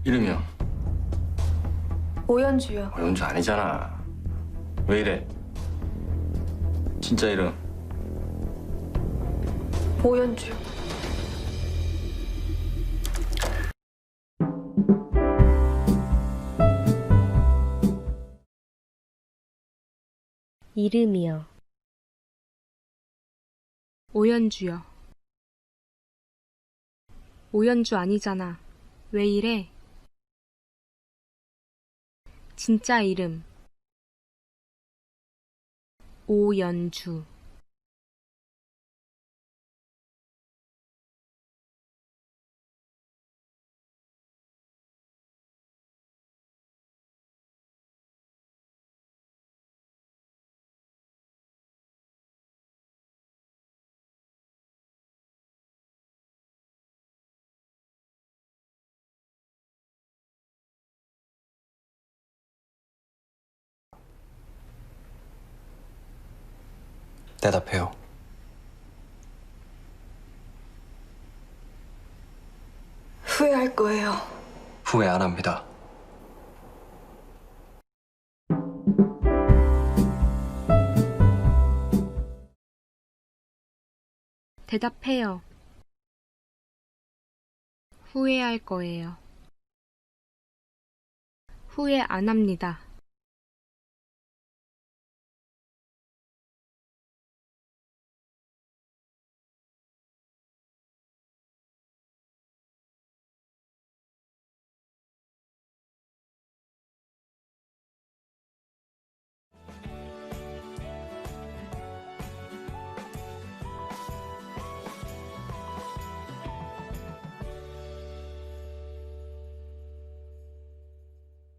이름이요? 오연주요. 오연주 아니잖아. 왜 이래? 진짜 이름. 오연주. 이름이요. 오연주요. 오연주 아니잖아. 왜 이래? 진짜 이름. 오연주. 대답해요. 후회할 거예요. 후회 안 합니다. 대답해요. 후회할 거예요. 후회 안 합니다.